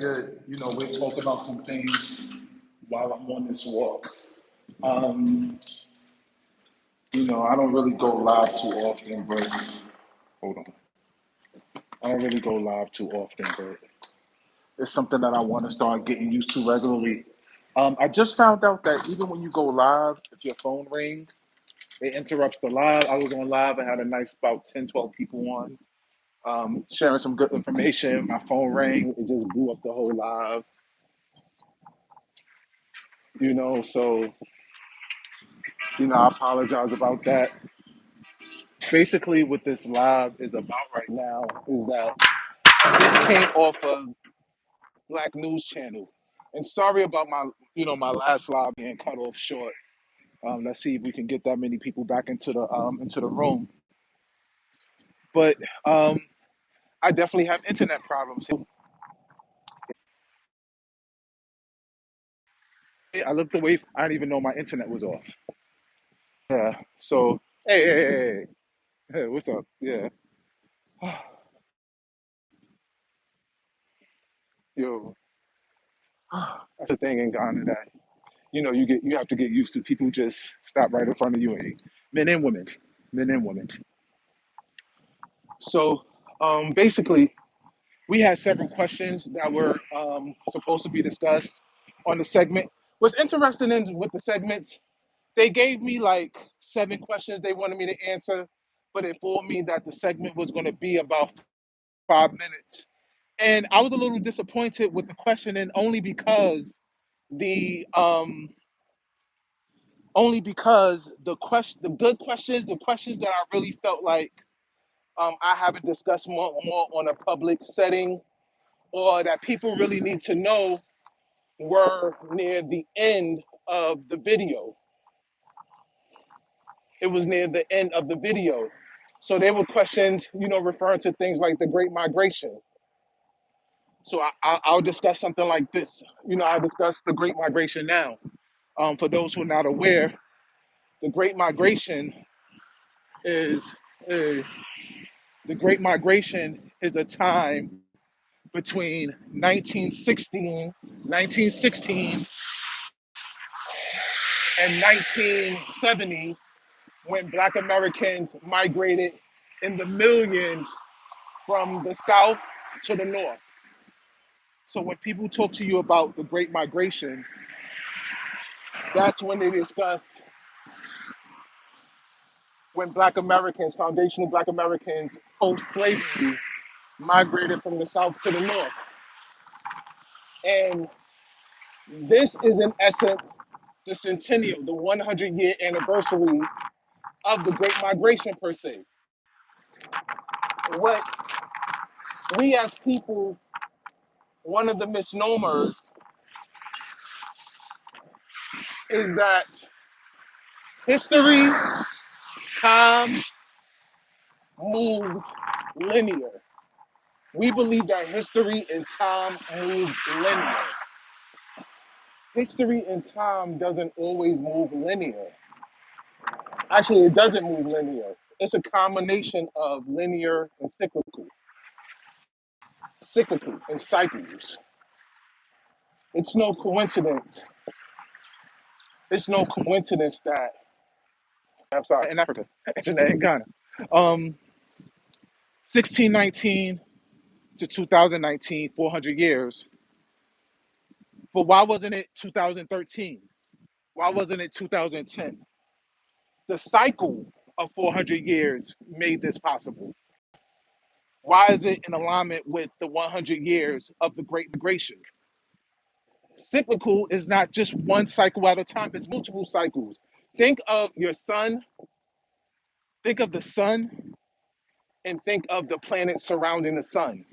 we'll talk about some things while I'm on this walk. Um, I don't really go live too often, but hold on. I don't really go live too often, but it's something that I want to start getting used to regularly. I just found out that even when you go live, if your phone rings, it interrupts the live. I was on live and had a nice about 10, 12 people on, sharing some good information. My phone rang, it just blew up the whole live, so, I apologize about that. Basically, what this live is about right now is that I just came off of Black News Channel. And sorry about my last live being cut off short. Let's see if we can get that many people back into the room. But I definitely have internet problems. I looked away. I didn't even know my internet was off. Yeah. So hey, what's up? Yeah. Yo, that's the thing in Ghana that you have to get used to. People just stop right in front of you, and men and women, men and women. So basically, we had several questions that were supposed to be discussed on the segment. What's interesting with the segments, they gave me like 7 questions they wanted me to answer, but informed me that the segment was going to be about 5 minutes. And I was a little disappointed with the questioning the um, only because the good questions, the questions that I really felt like I haven't discussed more on a public setting or that people really need to know were near the end of the video. It was near the end of the video. So there were questions, referring to things like the Great Migration. So I'll discuss something like this. I'll discuss the Great Migration now. For those who are not aware, the Great Migration is uh, a time between 1916 and 1970 when Black Americans migrated in the millions from the South to the North. So when people talk to you about the Great Migration, that's when they discuss when Black Americans, foundational Black Americans, post-slavery, migrated from the South to the North. And this is in essence the centennial, the 100-year anniversary of the Great Migration per se. What we as people, one of the misnomers is that history, time moves linear. We believe that history and time moves linear. History and time doesn't always move linear. Actually, it doesn't move linear. It's a combination of linear and cyclical and cycles. It's no coincidence. It's no coincidence that I'm sorry, in Africa, in Ghana, um, 1619 to 2019, 400 years. But why wasn't it 2013? Why wasn't it 2010? The cycle of 400 years made this possible. Why is it in alignment with the 100 years of the Great Migration? Cyclical is not just one cycle at a time, it's multiple cycles. Think of your sun, think of the sun, and think of the planets surrounding the sun.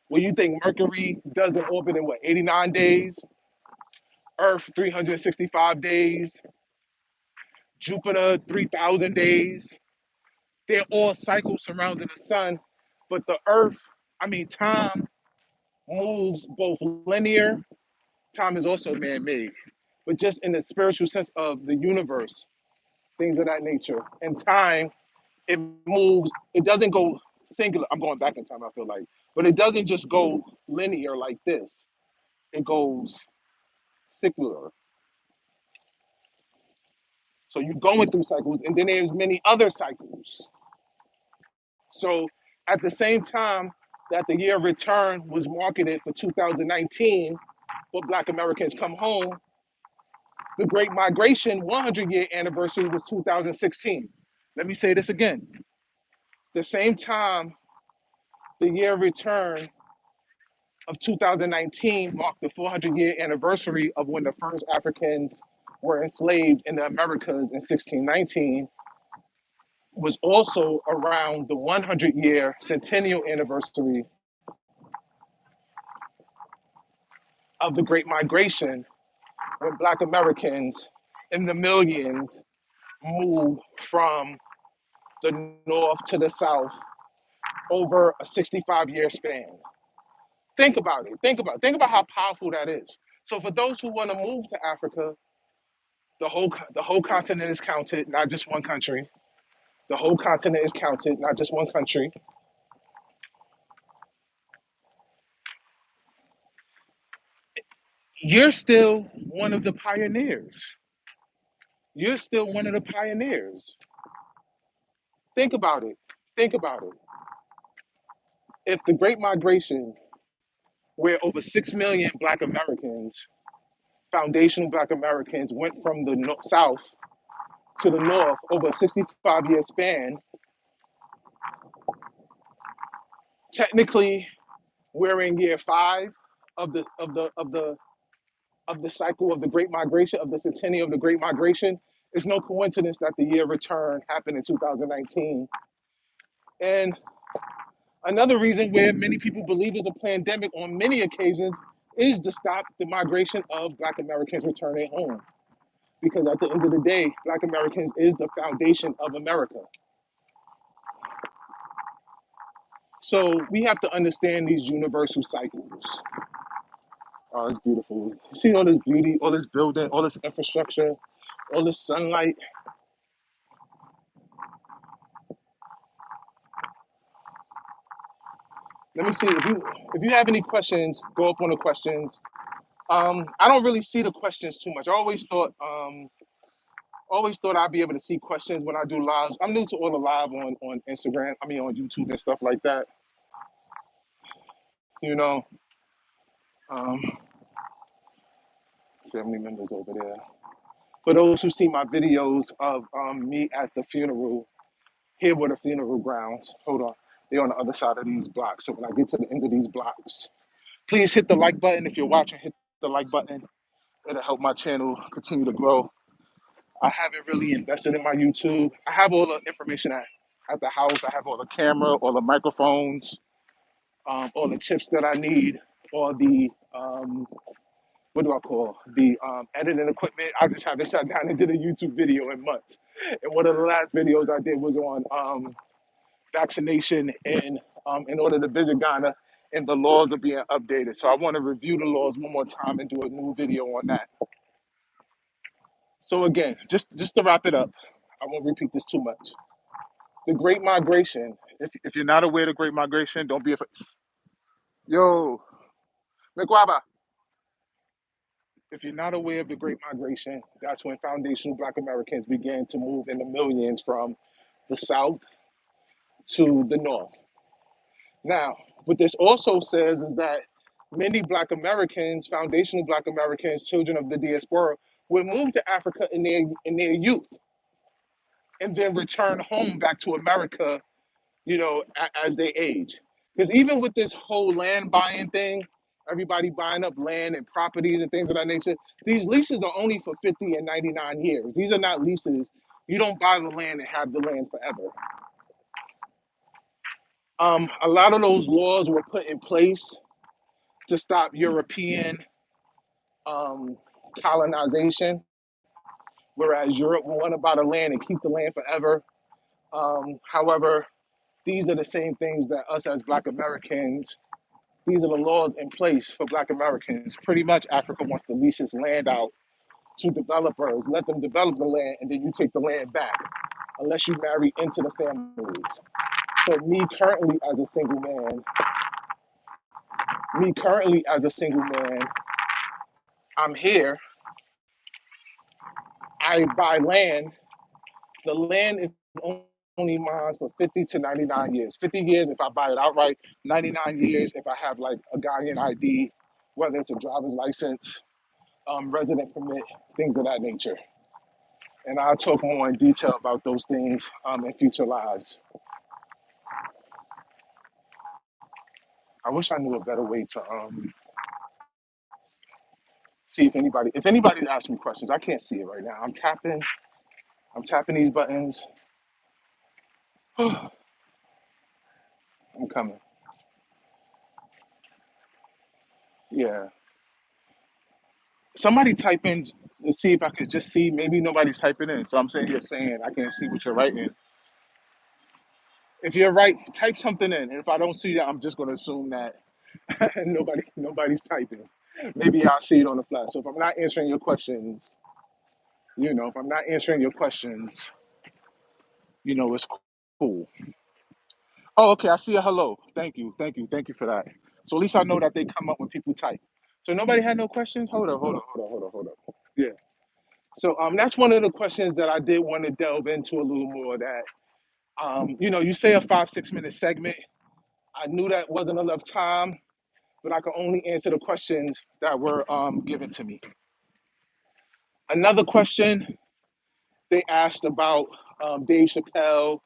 Well, you think Mercury does an orbit in what, 89 days? Earth, 365 days? Jupiter, 3,000 days? They're all cycles surrounding the sun, but time moves both linear, time is also man made, but just in the spiritual sense of the universe, things of that nature. And time, it moves, it doesn't go singular. I'm going back in time, I feel like. But it doesn't just go linear like this. It goes secular. So you're going through cycles, and then there's many other cycles. So at the same time that the year of return was marketed for 2019, for Black Americans come home, the Great Migration 100-year anniversary was 2016. Let me say this again. The same time the year of return of 2019 marked the 400-year anniversary of when the first Africans were enslaved in the Americas in 1619, was also around the 100-year centennial anniversary of the Great Migration, when Black Americans in the millions moved from the North to the South over a 65-year span. Think about it. Think about how powerful that is. So for those who want to move to Africa, the whole continent is counted, not just one country. The whole continent is counted, not just one country. You're still one of the pioneers. You're still one of the pioneers. Think about it. Think about it. If the Great Migration, where over 6 million Black Americans, foundational Black Americans, went from the South to the North over a 65-year span, technically we're in year 5 of the cycle of the Great Migration, of the centennial of the Great Migration. It's no coincidence that the year of return happened in 2019. And another reason where many people believe it's a pandemic on many occasions is to stop the migration of Black Americans returning home. Because at the end of the day, Black Americans is the foundation of America. So we have to understand these universal cycles. Oh, it's beautiful. You see all this beauty, all this building, all this infrastructure, all this sunlight. Let me see if you have any questions. Go up on the questions. I don't really see the questions too much. I always thought I'd be able to see questions when I do lives. I'm new to all the live on Instagram. I mean on YouTube and stuff like that. You know, um, family members over there. For those who see my videos of me at the funeral, here were the funeral grounds. Hold on, they're on the other side of these blocks. So when I get to the end of these blocks, please hit the like button if you're watching. Hit the like button. It'll help my channel continue to grow. I haven't really invested in my YouTube. I have all the information at the house. I have all the camera, all the microphones, all the chips that I need, all the what do I call the editing equipment. I just haven't sat down and did a YouTube video in months. And one of the last videos I did was on vaccination and in order to visit Ghana, and the laws are being updated. So I want to review the laws one more time and do a new video on that. So again, just to wrap it up, I won't repeat this too much. The Great Migration. If you're not aware of the Great Migration, don't be afraid. Yo, McCrorey. If you're not aware of the Great Migration, that's when foundational Black Americans began to move in the millions from the South to the North. Now, what this also says is that many Black Americans, foundational Black Americans, children of the diaspora, would move to Africa in their youth and then return home back to America, as they age. Because even with this whole land buying thing, everybody buying up land and properties and things of that nature, these leases are only for 50 and 99 years. These are not leases. You don't buy the land and have the land forever. A lot of those laws were put in place to stop European um, colonization, whereas Europe will want to buy the land and keep the land forever. However, these are the same things that us as Black Americans, these are the laws in place for Black Americans. Pretty much Africa wants to lease its land out to developers, let them develop the land, and then you take the land back, unless you marry into the families. So me currently as a single man, Me currently as a single man, I'm here. I buy land. The land is only mine for 50 to 99 years. 50 years if I buy it outright, 99 years if I have like a Ghanaian ID, whether it's a driver's license, resident permit, things of that nature. And I'll talk more in detail about those things in future lives. I wish I knew a better way to see if anybody's asking me questions. I can't see it right now. I'm tapping these buttons. I'm coming. Yeah. Somebody type in to see if I could just see. Maybe nobody's typing in. So I'm sitting here saying I can't see what you're writing. If you're right, type something in. And if I don't see that, I'm just gonna assume that nobody's typing. Maybe I'll see it on the flash. So if I'm not answering your questions, if I'm not answering your questions, it's cool. Oh, okay. I see a hello. Thank you. Thank you. Thank you for that. So at least I know that they come up when people type. So nobody had no questions? Hold on. Yeah. So that's one of the questions that I did want to delve into a little more that you say a 5, 6 minute segment. I knew that wasn't enough time, but I could only answer the questions that were given to me. Another question they asked about Dave Chappelle,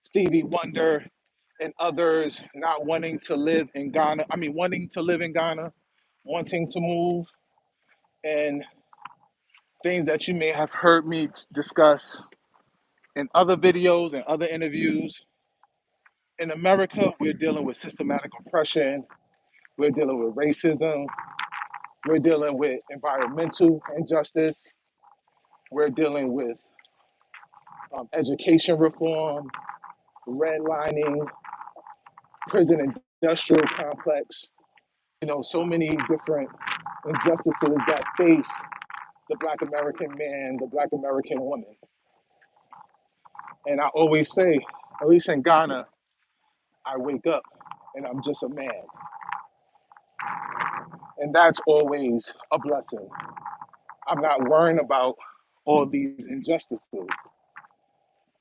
Stevie Wonder, and others not wanting to live in Ghana. I mean, wanting to live in Ghana, wanting to move, and things that you may have heard me discuss in other videos and other interviews. In America, we're dealing with systematic oppression, we're dealing with racism, we're dealing with environmental injustice, we're dealing with education reform, redlining, prison industrial complex, so many different injustices that face the Black American man, the Black American woman. And I always say, at least in Ghana, I wake up and I'm just a man. And that's always a blessing. I'm not worrying about all these injustices.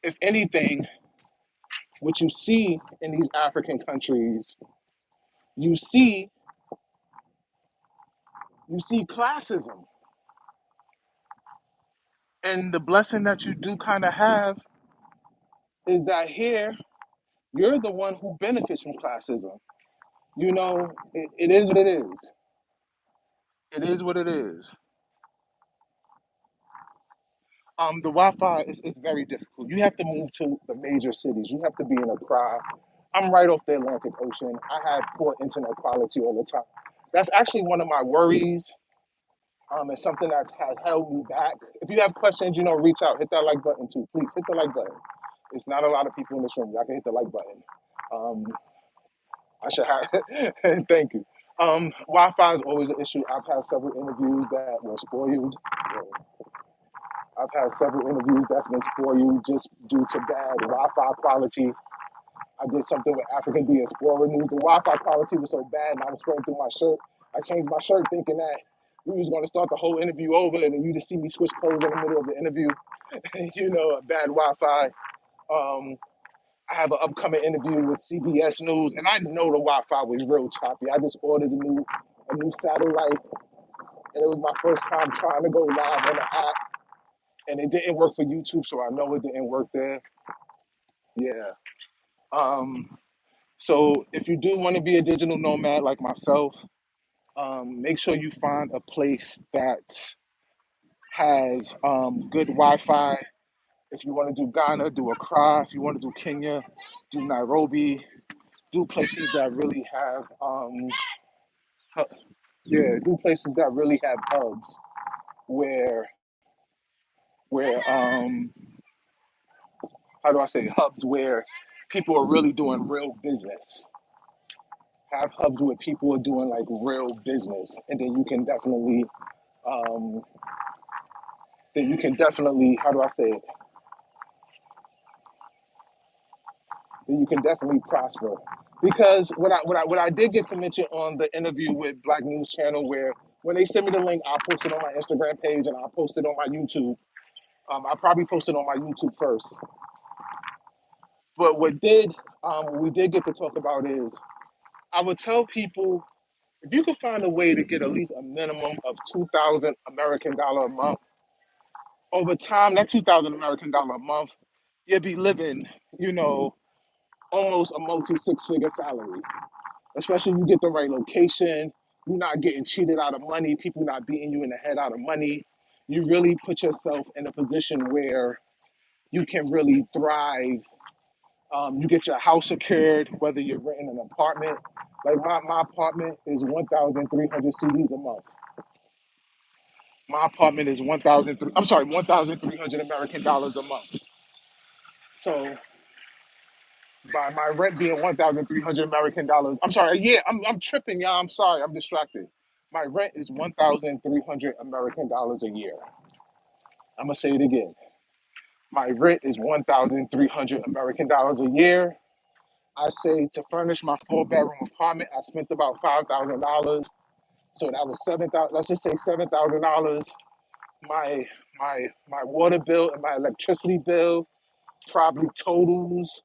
If anything, what you see in these African countries, you see classism. And the blessing that you do kind of have is that here you're the one who benefits from classism. It is what it is. It is what it is. The Wi-Fi is very difficult. You have to move to the major cities. You have to be in Accra. I'm right off the Atlantic Ocean. I have poor internet quality all the time. That's actually one of my worries. It's something that's had held me back. If you have questions, reach out. Hit that like button too. Please hit the like button. It's not a lot of people in this room. Y'all can hit the like button. Um, I should have. Thank you. Wi-Fi is always an issue. I've had several interviews that were spoiled. I've had several interviews that's been spoiled just due to bad Wi-Fi quality. I did something with African Diaspora News. The Wi-Fi quality was so bad, and I was scrolling through my shirt. I changed my shirt thinking that we was going to start the whole interview over, and then you just see me switch clothes in the middle of the interview. Bad Wi-Fi. Um, I have an upcoming interview with CBS News, and I know the Wi-Fi was real choppy. I just ordered a new satellite, and it was my first time trying to go live on the app, and it didn't work for YouTube, so I know it didn't work there. Yeah. Um, so if you do want to be a digital nomad like myself, make sure you find a place that has good Wi-Fi. If you want to do Ghana, do Accra. If you want to do Kenya, do Nairobi. Do places that really have do places that really have hubs where where how do I say hubs where people are really doing real business. Have hubs where people are doing like real business, and um, then you can definitely how do I say it? Then you can definitely prosper. Because what I did get to mention on the interview with Black News Channel, where when they sent me the link, I'll post it on my Instagram page and I'll post it on my YouTube. I probably posted on my YouTube first. But what we did get to talk about is I would tell people if you could find a way to get at least a minimum of 2,000 American dollar a month, over time that 2,000 American dollar a month, you'd be living, you know, almost a multi six figure salary. Especially if you get the right location, you're not getting cheated out of money, people not beating you in the head out of money. You really put yourself in a position where you can really thrive. You get your house secured, whether you're renting an apartment. Like my apartment is 1,300 CDs a month. My apartment is 1,300 American dollars a month. So by my rent being 1,300 American dollars, I'm sorry, yeah, I'm tripping, y'all. I'm sorry, I'm distracted. My rent is 1,300 American dollars a year. I'm gonna say it again. My rent is 1,300 American dollars a year. I say to furnish my four-bedroom apartment, I spent about $5,000. So that was 7,000. Let's just say $7,000. My my water bill and my electricity bill probably totals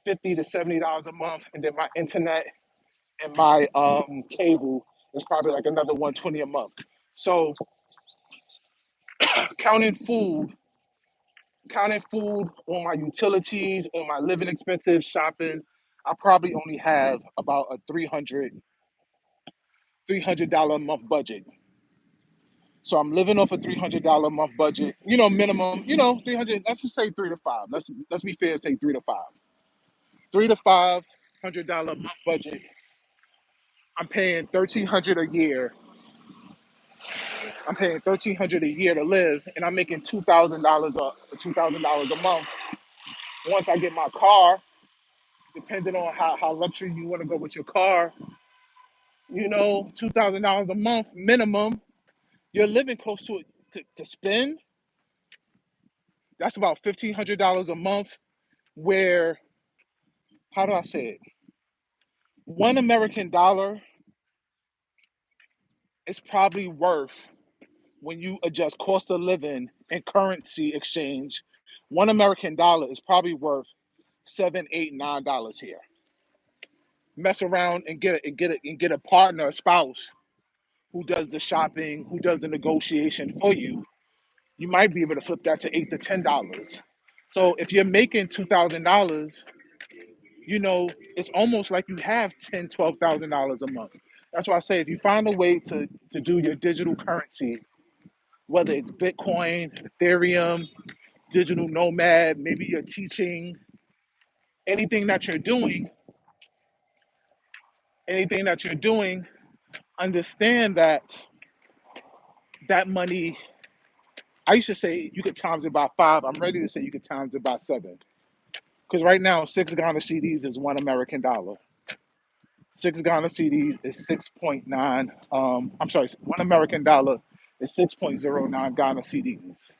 $50 to $70 a month, and then my internet and my cable is probably like another 120 a month. So counting food, counting food on my utilities, on my living expenses, shopping, I probably only have about a $300 a month budget. So I'm living off a $300 a month budget, minimum, 300. Let's just say 3 to 5. Let's be fair and say 3 to 5. $3 to $500 a month budget. I'm paying 1,300 a year. I'm paying 1,300 a year to live, and I'm making $2,000 a month. Once I get my car, depending on how luxury you want to go with your car, $2,000 a month minimum. You're living close to it to spend. That's about $1,500 a month. Where, how do I say it? $1 American is probably worth, when you adjust cost of living and currency exchange, $1 American is probably worth 7, 8, $9 here. Mess around and get a partner, a spouse who does the shopping, who does the negotiation for you. You might be able to flip that to $8 to $10. So if you're making $2,000, it's almost like you have $10,000, $12,000 a month. That's why I say if you find a way to do your digital currency, whether it's Bitcoin, Ethereum, digital nomad, maybe you're teaching, anything that you're doing, anything that you're doing, understand that money, I used to say you could times it by 5. I'm ready to say you could times it by 7. Because right now, 6 Ghana CDs is $1 American. 6 Ghana CDs is 6.9. I'm sorry, $1 American is 6.09 Ghana CDs.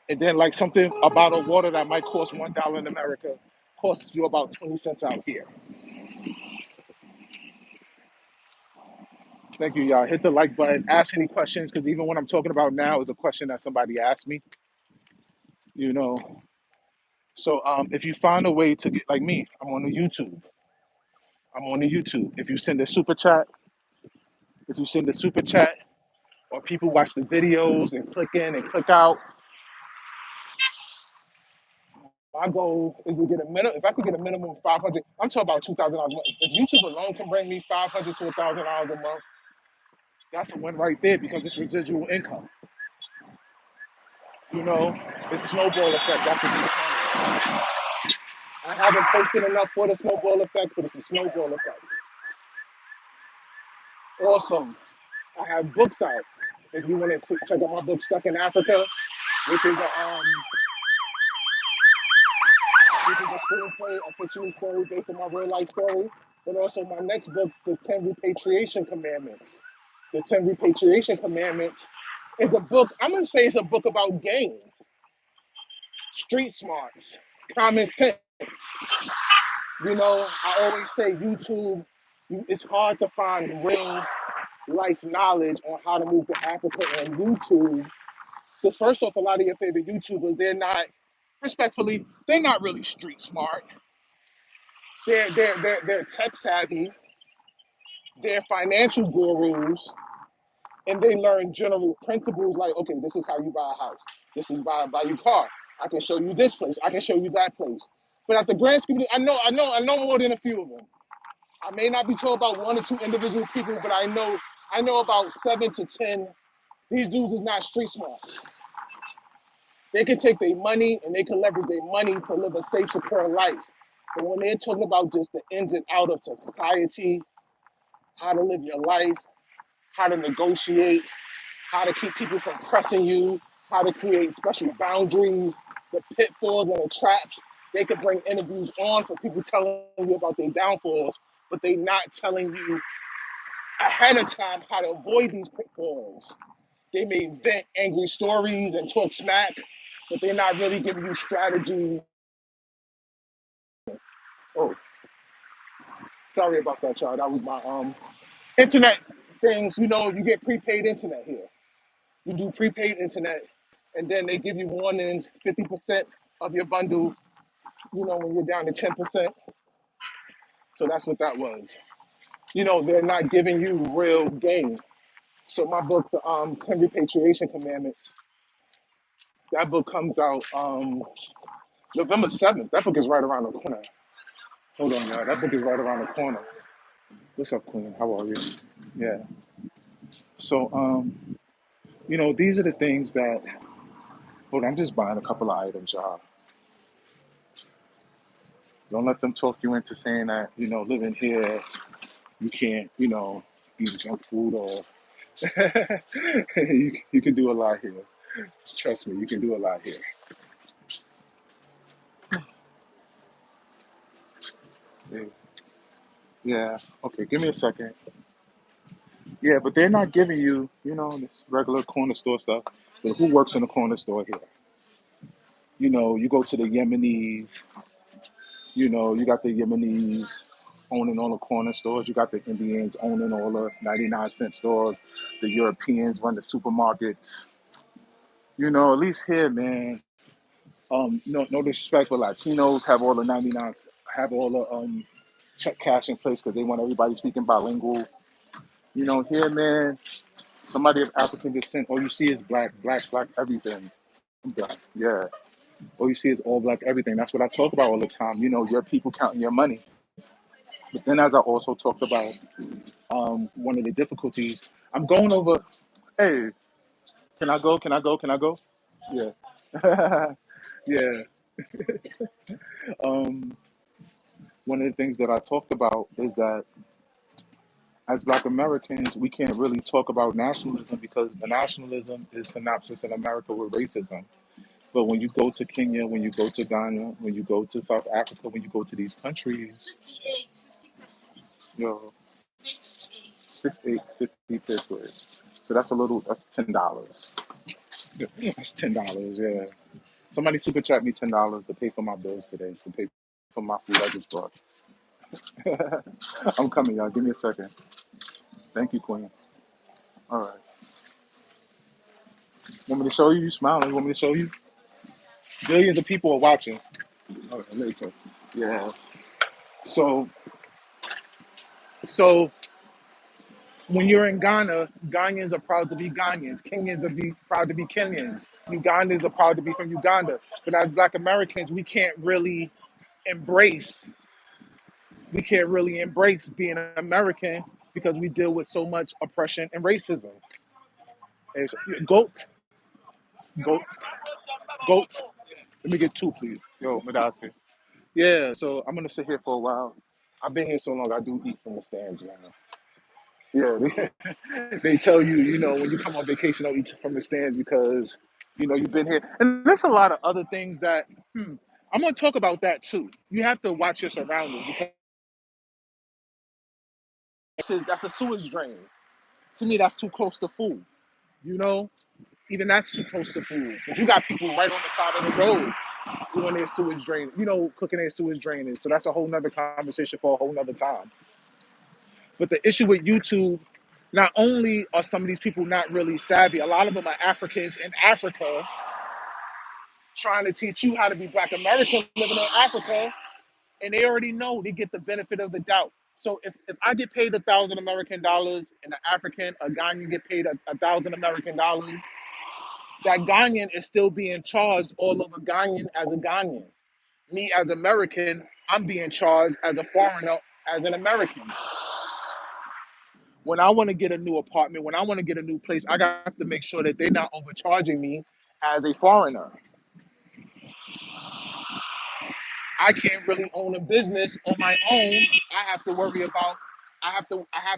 And then like something, a bottle of water that might cost $1 in America costs you about 20 cents out here. Thank you, y'all. Hit the like button. Ask any questions, because even what I'm talking about now is a question that somebody asked me. You know. So if you find a way to get like me, I'm on the YouTube. I'm on the YouTube. If you send a super chat, or people watch the videos and click in and click out, my goal is to get a minimum. If I could get a minimum of 500, I'm talking about $2,000 a month. If YouTube alone can bring me 500 to $1,000 a month, that's a win right there, because it's residual income. It's snowball effect. That's what it's called. I haven't posted enough for the snowball effect, but it's a snowball effect. Also, I have books out. If you want to check out my book, Stuck in Africa, which is a screenplay, a fictional story based on my real life story. But also my next book, The 10 Repatriation Commandments. The 10 Repatriation Commandments is a book, I'm going to say it's a book about game, street smarts, common sense. You know, I always say YouTube, it's hard to find real life knowledge on how to move to Africa on YouTube. Because first off, a lot of your favorite YouTubers, they're not, respectfully, they're not really street smart. They're tech savvy, they're financial gurus, and they learn general principles like, okay, this is how you buy a house. This is buy your car. I can show you this place. I can show you that place. But at the grand scheme, I know more than a few of them. I may not be told about one or two individual people, but I know about 7 to 10. These dudes is not street smart. They can take their money and they can leverage their money to live a safe, secure life. But when they're talking about just the ins and outs of society, how to live your life, how to negotiate, how to keep people from pressing you, how to create special boundaries, the pitfalls and the traps. They could bring interviews on for people telling you about their downfalls, but they're not telling you ahead of time how to avoid these pitfalls. They may vent angry stories and talk smack, but they're not really giving you strategy. Oh, sorry about that, y'all. That was my internet things. You know, you get prepaid internet here. You do prepaid internet, and then they give you warnings, 50% of your bundle, you know, when you're down to 10%. So that's what that was. You know, they're not giving you real game. So my book, the 10 Repatriation Commandments, that book comes out November 7th. That book is right around the corner. Hold on, y'all. That book is right around the corner. What's up, Queen? How are you? Yeah. So, you know, these are the things that, hold on, I'm just buying a couple of items, y'all. Don't let them talk you into saying that, you know, living here, you can't, you know, eat junk food or you can do a lot here. Trust me, you can do a lot here. Yeah. Yeah. Okay, give me a second. Yeah, but they're not giving you, you know, this regular corner store stuff. But who works in the corner store here? You know, you go to the Yemenis, you know, you got the Yemenis owning all the corner stores. You got the Indians owning all the 99-cent stores. The Europeans run the supermarkets. You know, at least here, man. No disrespect, but Latinos have all the 99, have all the check cash in place because they want everybody speaking bilingual. You know, here, man, somebody of African descent, all you see is black, black, black, everything. I'm done. Yeah. All you see is all black, everything. That's what I talk about all the time. You know, your people counting your money. But then, as I also talked about, one of the difficulties, I'm going over, hey, can I go? Can I go? Can I go? Yeah. Yeah. Um, One of the things that I talked about is that as Black Americans, we can't really talk about nationalism because the nationalism is synopsis in America with racism. But when you go to Kenya, when you go to Ghana, when you go to South Africa, when you go to these countries, 58, 50 pesos. You know, 6, 8, 50 pesos. So that's a little. That's $10. That's $10. Yeah. Somebody super chat me $10 to pay for my bills today, to pay for my food I just bought. I'm coming, y'all. Give me a second. Thank you, Queen. All right. Want me to show you? You smiling? Want me to show you? Billions of people are watching. All right, later. Yeah. So, so when you're in Ghana, Ghanaians are proud to be Ghanaians. Kenyans proud to be Kenyans. Ugandans are proud to be from Uganda. But as Black Americans, embrace we can't really embrace being an American because we deal with so much oppression and racism. It's, goat, goat, goat. Let me get two, please. Yo, Madasi. Yeah, so I'm gonna sit here for a while. I've been here so long, I do eat from the stands now. Yeah, they tell you, you know, when you come on vacation, don't eat from the stands because, you know, you've been here. And there's a lot of other things that, I'm gonna talk about that too. You have to watch your surroundings because that's a sewage drain. To me, that's too close to food. You know, even that's too close to food. But you got people right on the side of the road. doing their sewage drain, cooking their sewage drainage. So that's a whole nother conversation for a whole nother time. But the issue with YouTube, not only are some of these people not really savvy, a lot of them are Africans in Africa trying to teach you how to be Black American living in Africa, and they already know they get the benefit of the doubt. So if I get paid $1,000 American and an African, a Ghanaian get paid $1,000 American, that Ghanaian is still being charged all over Ghanaian as a Ghanaian. Me as American, I'm being charged as a foreigner as an American. When I want to get a new apartment, when I want to get a new place, I got to make sure that they're not overcharging me as a foreigner. I can't really own a business on my own. I have to worry about. I have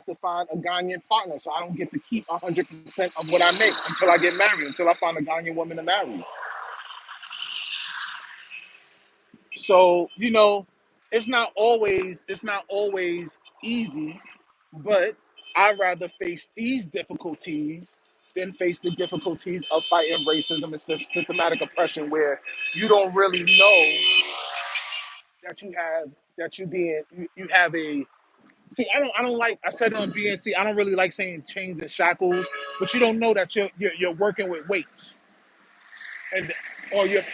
to find a Ghanaian partner, so I don't get to keep 100% of what I make until I get married, until I find a Ghanaian woman to marry. So it's not always easy, but I'd rather face these difficulties than face the difficulties of fighting racism and systematic oppression, where you don't really know that you have a. See, I don't like. I said it on BNC. I don't really like saying chains and shackles, but you don't know that you're working with weights, and or you're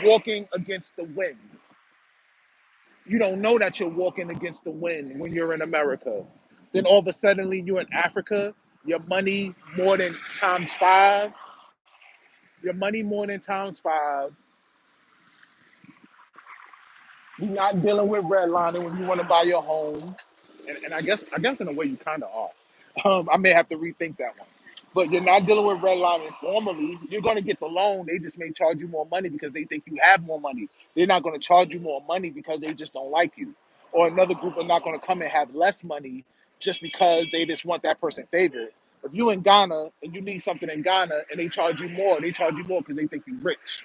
walking against the wind. You don't know that you're walking against the wind when you're in America. Then all of a sudden you're in Africa. Your money more than times five. Your money more than times five. You're not dealing with redlining when you want to buy your home, and I guess in a way you kind of are. I may have to rethink that one. But you're not dealing with redlining formally. You're going to get the loan. They just may charge you more money because they think you have more money. They're not going to charge you more money because they just don't like you. Or another group are not going to come and have less money just because they just want that person favored. If you in Ghana and you need something in Ghana and they charge you more because they think you're rich.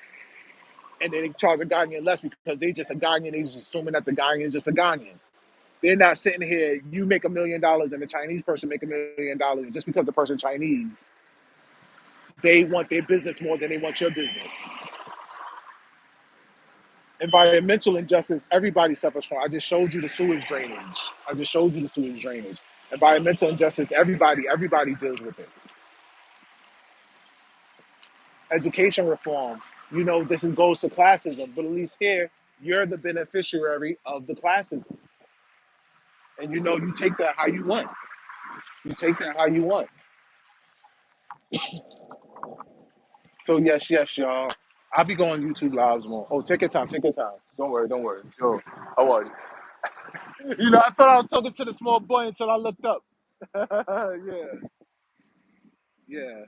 And then they charge a Ghanaian less because they just a Ghanaian. They just assuming that the Ghanaian is just a Ghanaian. They're not sitting here. You make $1 million and the Chinese person make $1 million, and just because the person Chinese, they want their business more than they want your business. Environmental injustice, everybody suffers from. I just showed you the sewage drainage. I just showed you the sewage drainage. Environmental injustice, everybody deals with it. Education reform, goes to classism, but at least here, you're the beneficiary of the classism. And you take that how you want. You take that how you want. So yes, y'all. I'll be going YouTube lives more. Oh, take your time, take your time. Don't worry, don't worry. Yo, how are you? I thought I was talking to the small boy until I looked up. Yeah, yeah.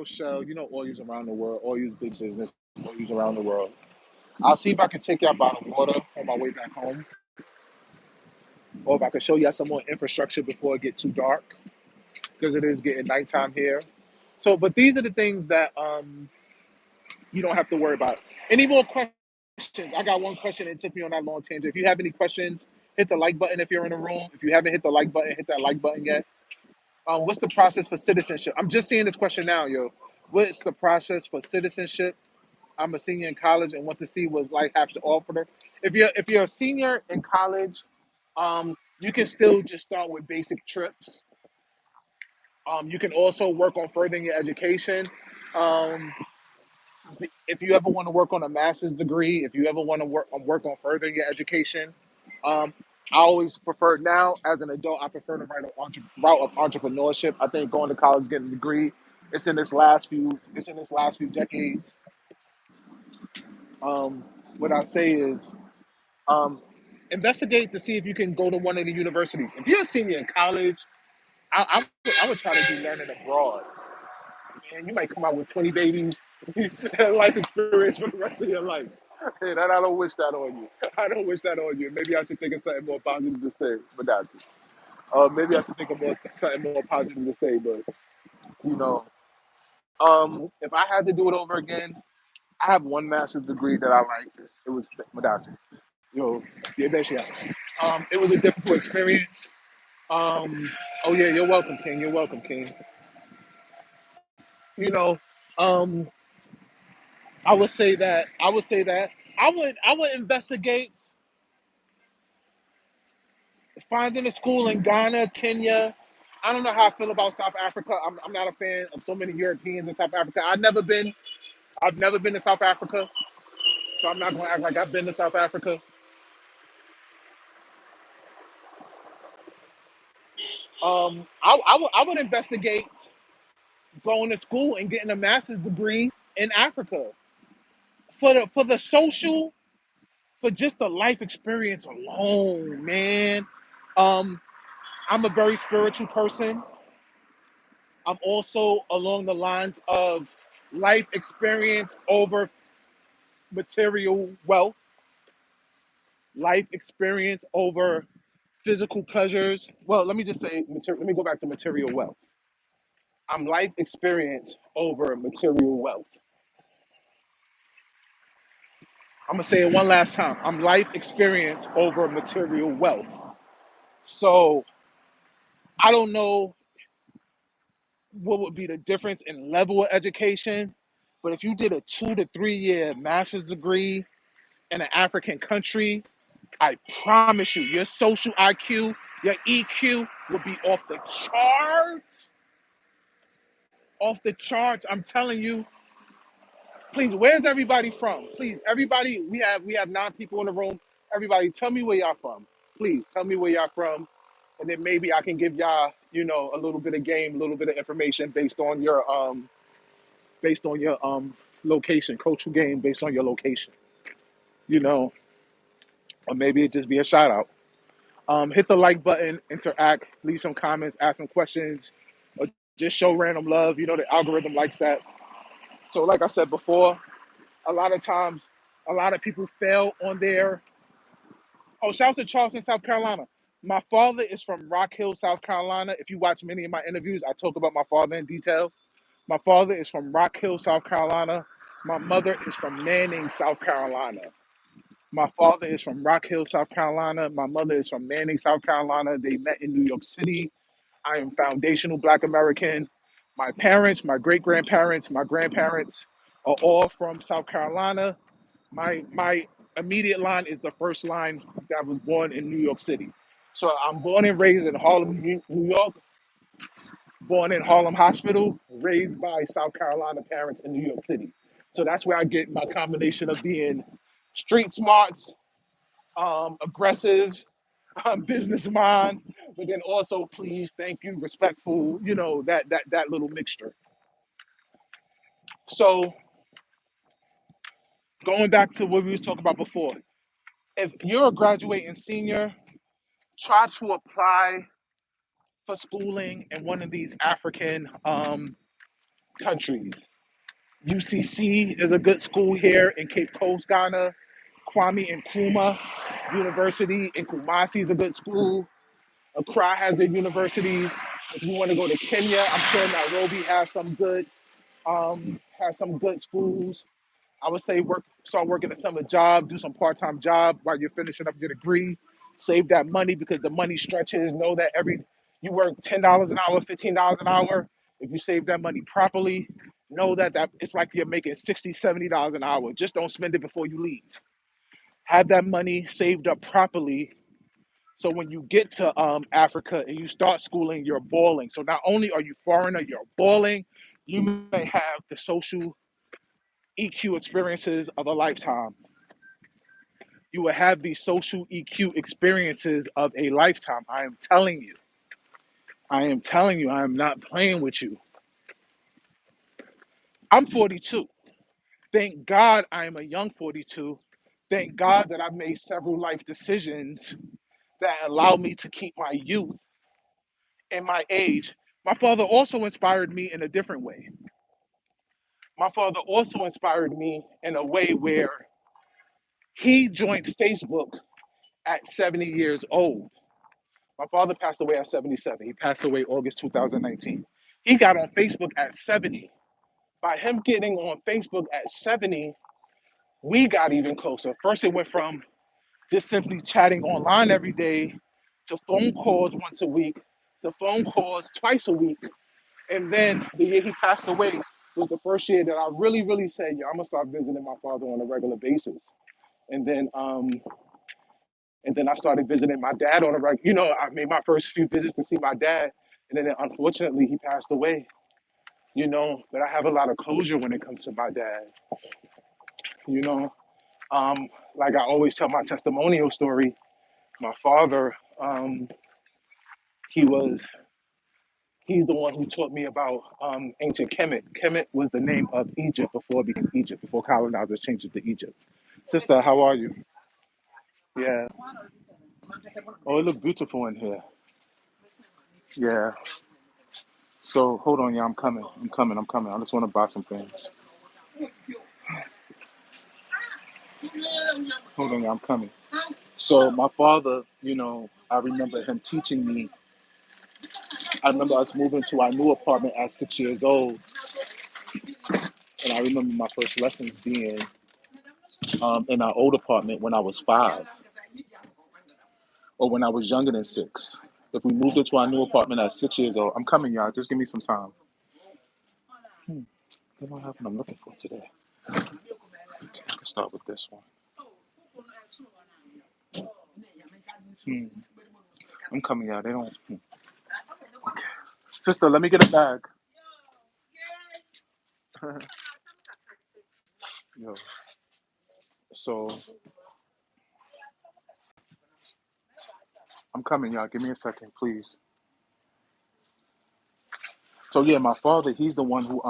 Shell, all use around the world, all use big business, all use around the world. I'll see if I can take y'all by the water on my way back home, or if I can show y'all some more infrastructure before it gets too dark, because it is getting nighttime here. So, but these are the things that you don't have to worry about. Any more questions? I got one question and it took me on that long tangent. If you have any questions, hit the like button if you're in the room. If you haven't hit the like button, hit that like button yet. What's the process for citizenship? I'm just seeing this question now, yo. What's the process for citizenship? I'm a senior in college and want to see what life has to offer. If you're a senior in college, you can still just start with basic trips. You can also work on furthering your education. Um, if you ever want to work on a master's degree, if you ever want to work on furthering your education, um, I always prefer now as an adult. I prefer to route of entrepreneurship. I think going to college, getting a degree, it's in this last few decades. Um, what I say is um, investigate to see if you can go to one of the universities. If you're a senior in college, I would try to do learning abroad. And you might come out with 20 babies, life experience for the rest of your life. And I don't wish that on you. I don't wish that on you. Maybe I should think of something more positive to say, but that's it. Maybe I should think of something more positive to say, but you know, if I had to do it over again, I have one master's degree that I like. It was Madasi. Yeah, basically. It was a difficult experience. Oh yeah, you're welcome, King. You're welcome, King. You know, um, I would say that I would investigate finding a school in Ghana, Kenya. I don't know how I feel about South Africa. I'm not a fan of so many Europeans in South Africa. I've never been to South Africa, so I'm not going to act like I've been to South Africa. I would investigate going to school and getting a master's degree in Africa for the social, for just the life experience alone, man. Um, I'm a very spiritual person. I'm also along the lines of life experience over material wealth, life experience over physical pleasures. Well, let me just say, let me go back to material wealth. I'm life experience over material wealth. I'm gonna say it one last time. I'm life experience over material wealth. So I don't know what would be the difference in level of education, but if you did a 2 to 3 year master's degree in an African country, I promise you, your social IQ, your EQ will be off the charts. Off the charts. I'm telling you. Please, where's everybody from? Please, everybody, we have 9 people in the room. Everybody, tell me where y'all from. Please tell me where y'all from. And then maybe I can give y'all, a little bit of game, a little bit of information based on your location, cultural game based on your location, you know, or maybe it just be a shout out. Hit the like button, interact, leave some comments, ask some questions, or just show random love. You know, the algorithm likes that. So, like I said before, a lot of times, a lot of people fail on their. Oh, shouts to Charleston, South Carolina. My father is from Rock Hill, South Carolina. If you watch many of my interviews, I talk about my father in detail. My father is from Rock Hill, South Carolina. My mother is from Manning, South Carolina. My father is from Rock Hill, South Carolina. My mother is from Manning, South Carolina. They met in New York City. I am foundational Black American. My parents, my great grandparents, my grandparents are all from South Carolina. My immediate line is the first line that was born in New York City. So I'm born and raised in Harlem, New York, born in Harlem Hospital, raised by South Carolina parents in New York City. So that's where I get my combination of being street smarts, aggressive, business mind, but then also please, thank you, respectful, that little mixture. So going back to what we was talking about before, if you're a graduating senior, try to apply for schooling in one of these African countries. UCC is a good school here in Cape Coast, Ghana. Kwame Nkrumah University in Kumasi is a good school. Accra has their universities. If you want to go to Kenya, I'm sure Nairobi has some good schools. I would say start working a summer job, do some part-time job while you're finishing up your degree. Save that money because the money stretches. Know that you work $10 an hour, $15 an hour. If you save that money properly, know that it's like you're making $60, $70 an hour. Just don't spend it before you leave. Have that money saved up properly. So when you get to Africa and you start schooling, you're balling. So not only are you foreigner, you're balling. You may have the social EQ experiences of a lifetime. You will have these social EQ experiences of a lifetime. I am telling you. I am telling you. I am not playing with you. I'm 42. Thank God I am a young 42. Thank God that I've made several life decisions that allow me to keep my youth and my age. My father also inspired me in a different way. My father also inspired me in a way where he joined Facebook at 70 years old. My father passed away at 77. He passed away August 2019. He got on Facebook at 70. By him getting on Facebook at 70, we got even closer. First, it went from just simply chatting online every day to phone calls once a week to phone calls twice a week. And then the year he passed away, was the first year that I really, really said, "Yeah, I'm gonna start visiting my father on a regular basis." And then, and then I started visiting my dad on a regular. I made my first few visits to see my dad, and then unfortunately he passed away. But I have a lot of closure when it comes to my dad. You know, like I always tell my testimonial story. My father, he was he's the one who taught me about ancient Kemet. Kemet was the name of Egypt before it became Egypt, before colonizers changed it to Egypt. Sister, how are you? Yeah. Oh, it looked beautiful in here. Yeah. So hold on, yeah, I'm coming. I'm coming. I'm coming. I just want to buy some things. Hold on, yeah, I'm coming. So my father, I remember him teaching me. I remember us moving to our new apartment at 6 years old, and I remember my first lessons being in our old apartment when I was 5, or when I was younger than 6. If we moved into our new apartment at 6 years old, I'm coming, y'all. Just give me some time. I don't have what I'm looking for today. Okay, let's start with this one. Hmm. I'm coming, y'all. They don't. Sister, let me get a bag. Yo, so I'm coming, y'all. Give me a second, please. So yeah, my father, he's the one who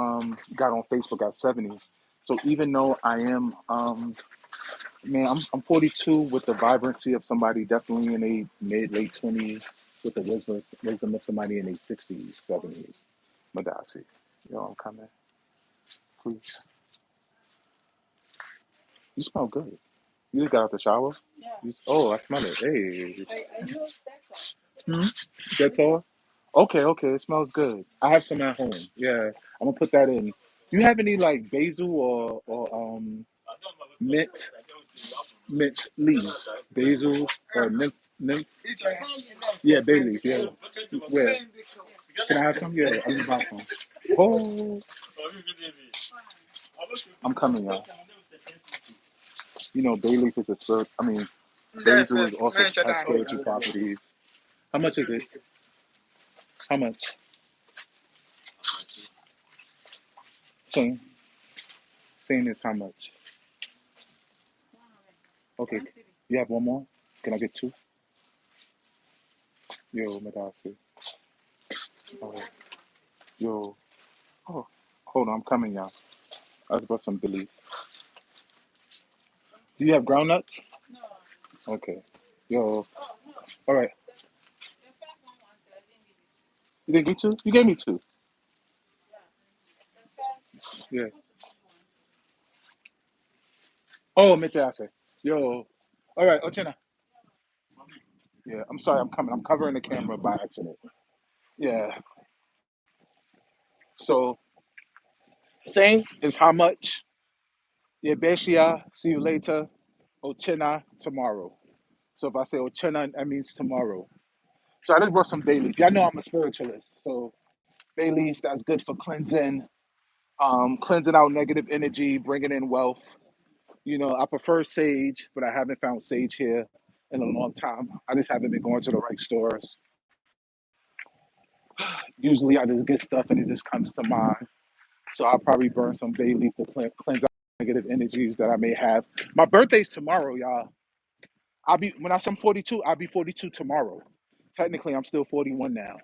got on Facebook at 70. So even though I am man, I'm 42 with the vibrancy of somebody definitely in a mid late 20s, with the wisdom of somebody in their 60s, 70s. Madasi. Yo, I'm coming. Please. You smell good. You just got out the shower? Oh, I smell it. Hey. Hmm? Dettol? Okay, okay. It smells good. I have some at home. Yeah. I'm gonna put that in. Do you have any like basil or mint leaves? Basil or mint? Yeah, bay leaf. Yeah. Where? Can I have some? Yeah, I'm gonna buy some. Oh, I'm coming, y'all. Bay leaf is a spirit. I mean, basil is also has spiritual properties. How much is it? How much? Same. Same is how much? Okay. You have one more? Can I get two? Yo, Madasi. Oh, yo. Oh, hold on. I'm coming, y'all. I just bought some Billy. Do you have groundnuts? Okay. Yo. All right. You didn't get two? You gave me two. Yeah. Oh, Madasi. Yo. All right. Ochena. Yeah. I'm sorry. I'm coming. I'm covering the camera by accident. Yeah. So, same is how much? Yeah, Beshia. See you later. Ochena tomorrow. So if I say Ochena, that means tomorrow. So I just brought some bay leaf. Y'all know I'm a spiritualist. So bay leaf, that's good for cleansing, cleansing out negative energy, bringing in wealth. I prefer sage, but I haven't found sage here in a long time. I just haven't been going to the right stores. Usually I just get stuff and it just comes to mind. So I'll probably burn some bay leaf to cleanse out negative energies that I may have. My birthday's tomorrow, y'all. When I'm 42, I'll be 42 tomorrow. Technically, I'm still 41 now.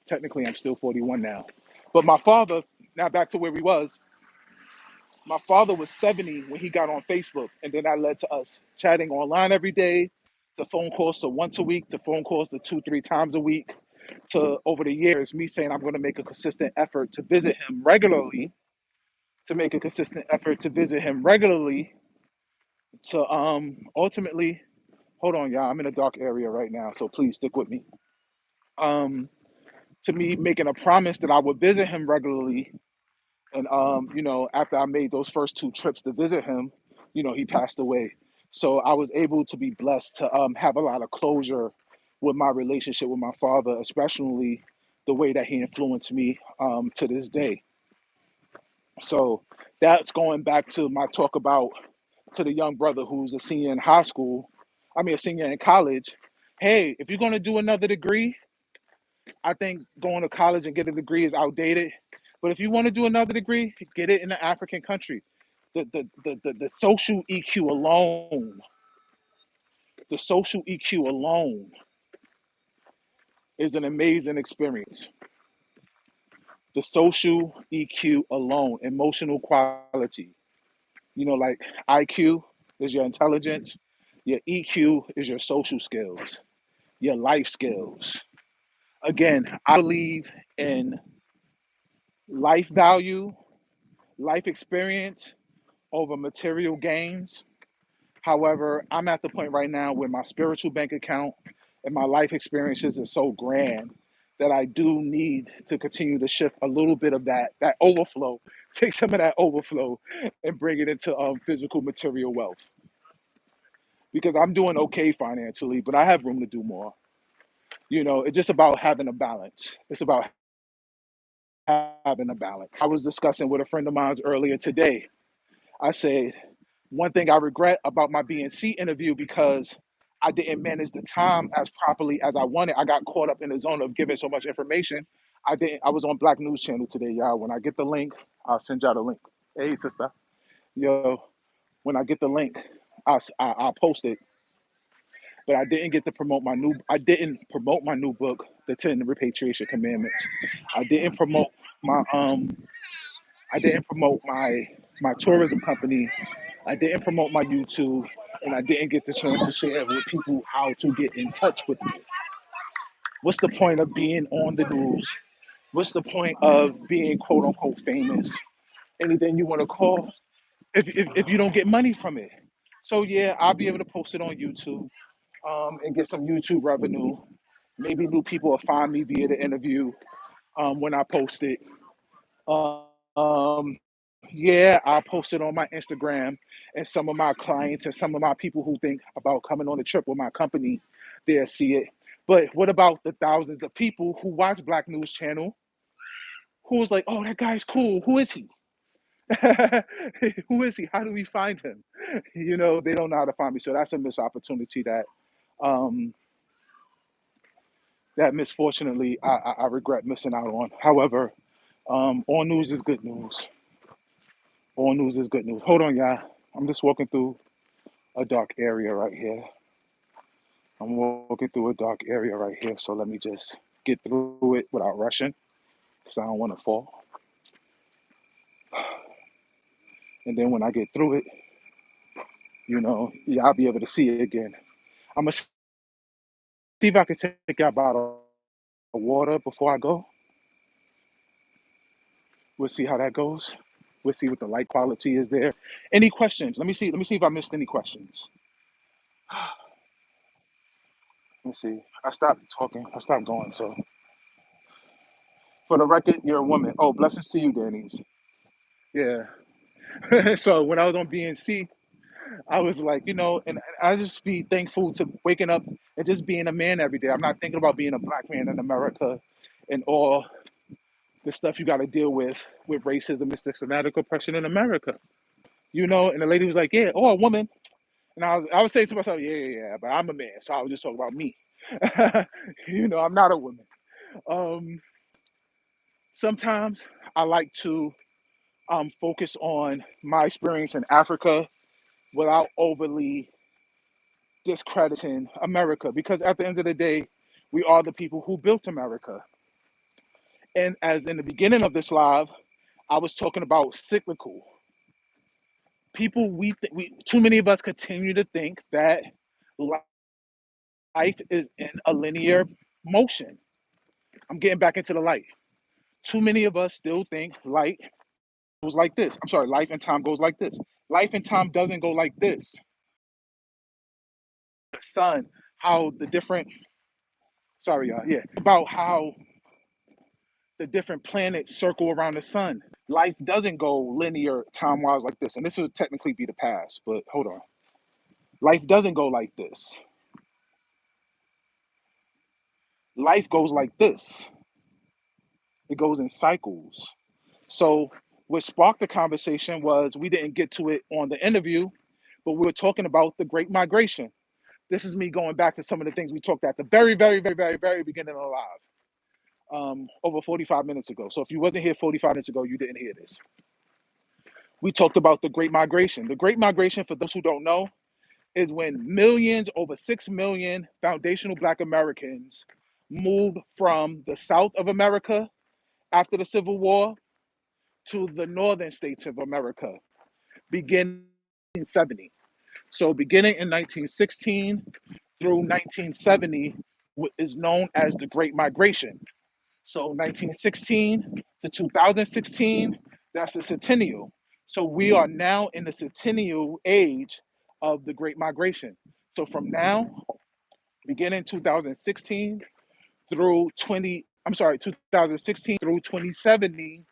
Technically, I'm still 41 now. But my father, now back to where we was, my father was 70 when he got on Facebook. And then that led to us chatting online every day, to phone calls to once a week, to phone calls to 2, 3 times a week, to over the years, me saying I'm going to make a consistent effort to visit him regularly, to ultimately, hold on, y'all, I'm in a dark area right now, so please stick with me. Um, to me making a promise that I would visit him regularly. And after I made those first 2 trips to visit him, he passed away. So I was able to be blessed to have a lot of closure with my relationship with my father, especially the way that he influenced me to this day. So that's going back to my talk about to the young brother who's a senior in high school, I mean a senior in college. Hey, if you're gonna do another degree, I think going to college and get a degree is outdated. But if you want to do another degree, get it in an African country. The social EQ alone, the social EQ alone is an amazing experience. The social EQ alone, emotional quality. Like IQ is your intelligence, your EQ is your social skills, your life skills. Again, I believe in life value, life experience over material gains. However, I'm at the point right now where my spiritual bank account and my life experiences are so grand that I do need to continue to shift a little bit of that overflow, take some of that overflow and bring it into physical material wealth. Because I'm doing okay financially, but I have room to do more. It's just about having a balance. It's about having a balance. I was discussing with a friend of mine earlier today. I said, one thing I regret about my BNC interview because I didn't manage the time as properly as I wanted. I got caught up in the zone of giving so much information. I was on Black News Channel today, y'all. When I get the link, I'll send y'all the link. Hey, sister. Yo, when I get the link, I'll post it. But I didn't promote my new book, The 10 Repatriation Commandments. I didn't promote my I didn't promote my tourism company. I didn't promote my YouTube, and I didn't get the chance to share with people how to get in touch with me. What's the point of being on the news? What's the point of being quote unquote famous? Anything you want to call if you don't get money from it. So yeah, I'll be able to post it on YouTube and get some YouTube revenue. Maybe new people will find me via the interview when I post it. Um, yeah, I'll post it on my Instagram, and some of my clients and some of my people who think about coming on a trip with my company, they'll see it. But what about the thousands of people who watch Black News Channel who was like, oh, that guy's cool. Who is he? Who is he? How do we find him? They don't know how to find me. So that's a missed opportunity um, that misfortunately I regret missing out on. However, all news is good news. All news is good news. Hold on, y'all. I'm just walking through a dark area right here. I'm walking through a dark area right here. So let me just get through it without rushing because I don't want to fall. And then when I get through it, yeah, I'll be able to see it again. I'm going to see if I can take out a bottle of water before I go. We'll see how that goes. We'll see what the light quality is there. Any questions? Let me see. Let me see if I missed any questions. Let me see. I stopped talking. I stopped going. So for the record, you're a woman. Oh, blessings to you, Denny's. Yeah. So when I was on BNC, I was like, and I just be thankful to waking up and just being a man every day. I'm not thinking about being a black man in America and all the stuff you got to deal with racism and systematic oppression in America. And the lady was like, yeah, oh, a woman. And I was saying to myself, yeah, yeah, yeah, but I'm a man, so I was just talking about me. I'm not a woman. Um, Sometimes I like to focus on my experience in Africa without overly discrediting America, because at the end of the day, we are the people who built America. And as in the beginning of this live, I was talking about cyclical. People, we too many of us continue to think that life is in a linear motion. I'm getting back into the light. Too many of us still think light goes like this. I'm sorry, life and time goes like this. Life and time doesn't go like this. The sun, how the different, sorry, y'all, yeah, about how the different planets circle around the sun. Life doesn't go linear time wise like this. And this would technically be the past, but hold on. Life doesn't go like this. Life goes like this. It goes in cycles. So What sparked the conversation was we didn't get to it on the interview, but we were talking about the Great Migration. This is me going back to some of the things we talked at the very, very, very, very, very beginning of the live, over 45 minutes ago. So if you wasn't here 45 minutes ago, you didn't hear this. We talked about the Great Migration. The Great Migration, for those who don't know, is when millions, over 6 million foundational Black Americans moved from the South of America after the Civil War to the northern states of America, beginning in 1970. So beginning in 1916 through 1970 is known as the Great Migration. So 1916 to 2016, that's the centennial. So we are now in the centennial age of the Great Migration. So from now, beginning 2016 through 2016 through 2070,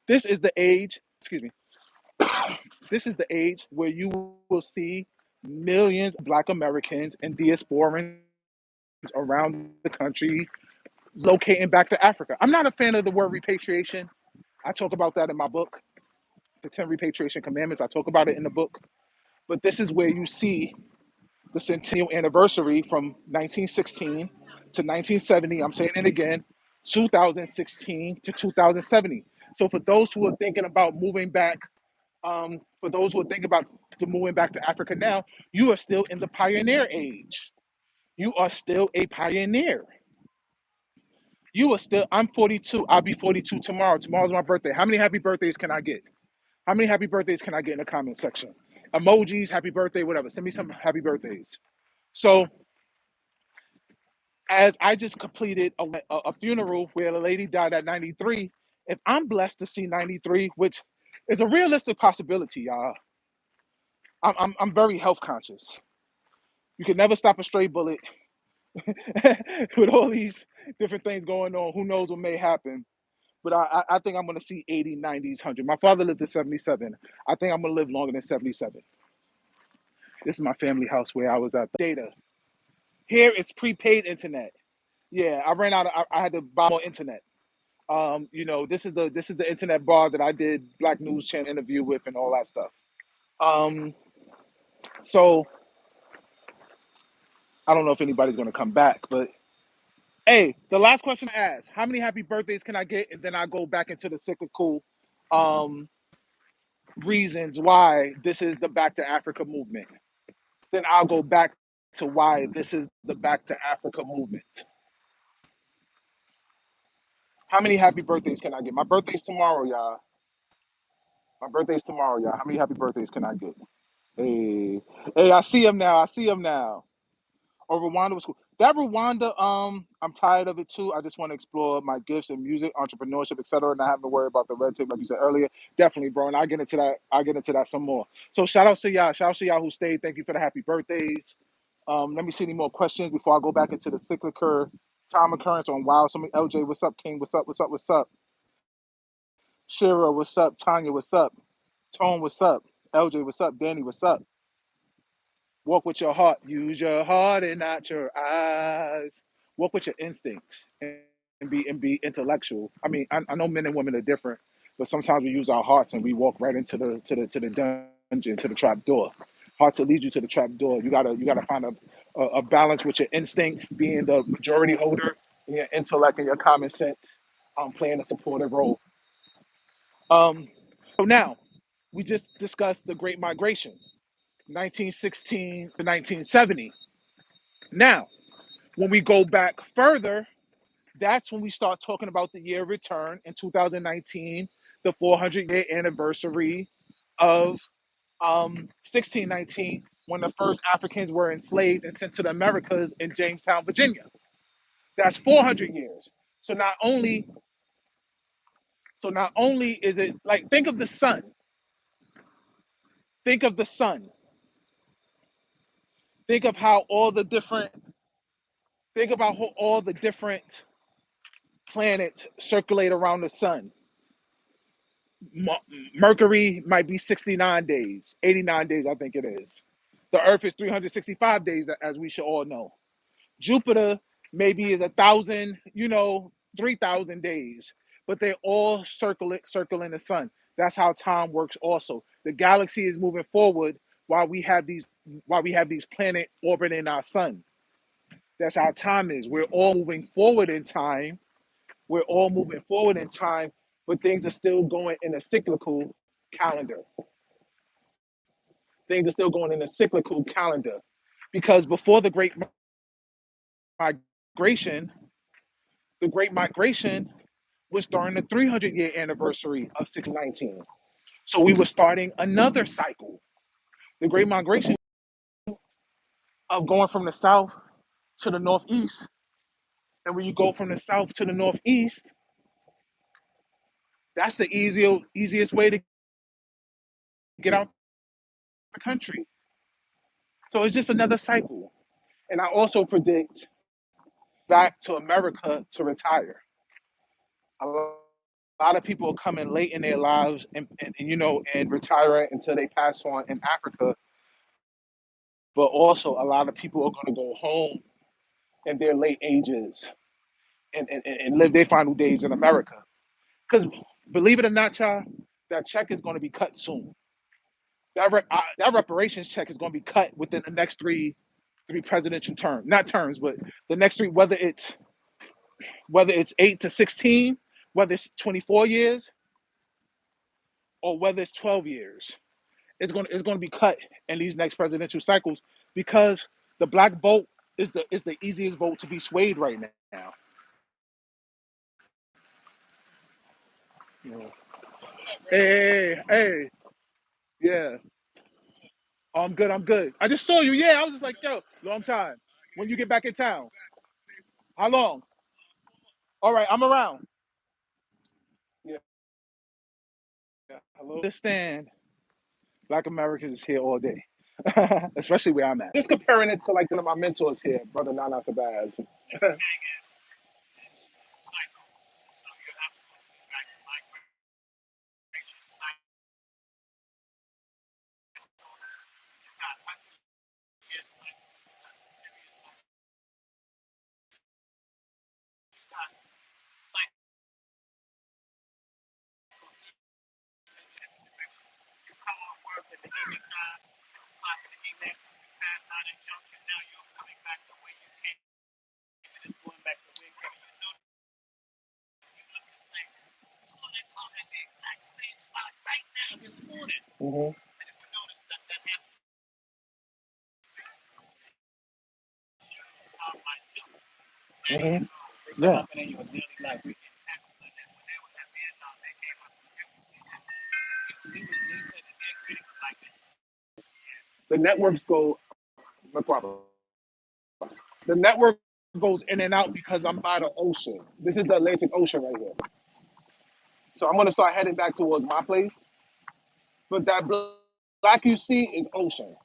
this is the age, excuse me, this is the age where you will see millions of Black Americans and diasporans around the country locating back to Africa. I'm not a fan of the word repatriation. I talk about that in my book, The 10 Repatriation Commandments. I talk about it in the book. But this is where you see the centennial anniversary from 1916 to 1970. I'm saying it again, 2016 to 2070. So for those who are thinking about moving back, for those who are thinking about moving back to Africa now, you are still in the pioneer age. You are still a pioneer. You are still, I'm 42. I'll be 42 tomorrow. Tomorrow's my birthday. How many happy birthdays can I get? How many happy birthdays can I get in the comment section? Emojis, happy birthday, whatever. Send me some happy birthdays. So, as I just completed a funeral where a lady died at 93, if I'm blessed to see 93, which is a realistic possibility, y'all, I'm very health conscious. You can never stop a stray bullet with all these different things going on. Who knows what may happen? But I think I'm going to see 80, 90s, 100. My father lived to 77. I think I'm going to live longer than 77. This is my family house where I was at. Data. Here it's prepaid internet. Yeah, I ran out of, I had to buy more internet. This is the internet bar that I did Black News Channel interview with and all that stuff. Um, so I don't know if anybody's going to come back, but hey, the last question I asked, how many happy birthdays can I get? And then I go back into the cyclical um, reasons why this is the Back to Africa movement. Then I'll go back to why this is the Back to Africa movement. How many happy birthdays can I get? My birthday's tomorrow, y'all. My birthday's tomorrow, y'all. How many happy birthdays can I get? Hey, hey, I see him now. I see him now. Oh, Rwanda was cool. That Rwanda, I'm tired of it too. I just want to explore my gifts in music, entrepreneurship, etc., and not having to worry about the red tape, like you said earlier. Definitely, bro. And I get into that. I get into that some more. So shout out to y'all. Shout out to y'all who stayed. Thank you for the happy birthdays. Let me see any more questions before I go back into the cyclical time occurrence on Wild. Somebody, LJ, what's up? King, what's up? What's up? What's up? Shira, what's up? Tanya, what's up? Tone, what's up? LJ, what's up? Danny, what's up? Walk with your heart. Use your heart and not your eyes. Walk with your instincts and be intellectual. I mean, I know men and women are different, but sometimes we use our hearts and we walk right into the dungeon, to the trap door. Hearts will lead you to the trap door. You gotta find a balance with your instinct, being the majority holder, and your intellect and your common sense, playing a supportive role. Um, so now we just discussed the Great Migration, 1916 to 1970. Now, when we go back further, that's when we start talking about the year of return in 2019, the 400-year anniversary of 1619, when the first Africans were enslaved and sent to the Americas in Jamestown, Virginia. That's 400 years. So not only is it like, think of the sun. Think of the sun. Think of how all the different think about how all the different planets circulate around the sun. Mercury might be 69 days, 89 days, I think it is. The Earth is 365 days, as we should all know. Jupiter maybe is 1,000, 3,000 days. but they're all circling the sun. That's how time works also. The galaxy is moving forward while we have these planets orbiting our sun. That's how time is. We're all moving forward in time. We're all moving forward in time, but things are still going in a cyclical calendar. Things are still going in a cyclical calendar because before migration, the Great Migration was during the 300-year anniversary of 1619. So we were starting another cycle. The Great Migration of going from the south to the northeast. And when you go from the south to the northeast, that's the easiest way to get out the country. So it's just another cycle. And I also predict back to America to retire. A lot of people are coming late in their lives and retire until they pass on in Africa. But also a lot of people are going to go home in their late ages and live their final days in America. Because believe it or not, y'all, that check is going to be cut soon. That reparations check is going to be cut within the next three presidential terms, not terms, but the next three, whether it's 8 to 16, whether it's 24 years, or whether it's 12 years, it's going to be cut in these next presidential cycles because the black vote is the easiest vote to be swayed right now. Yeah. Hey, yeah. Oh, I'm good. I'm good. I just saw you. Yeah, I was just like, yo, long time. When you get back in town? How long? All right, I'm around. Yeah, yeah. Hello. Understand, Black Americans is here all day, especially where I'm at. Just comparing it to like one of my mentors here, brother Nana Sabaz. Hmm. Hmm. Yeah. The networks go, McCrorey. The network goes in and out because I'm by the ocean. This is the Atlantic Ocean right here. So I'm gonna start heading back towards my place. But that black you see is ocean.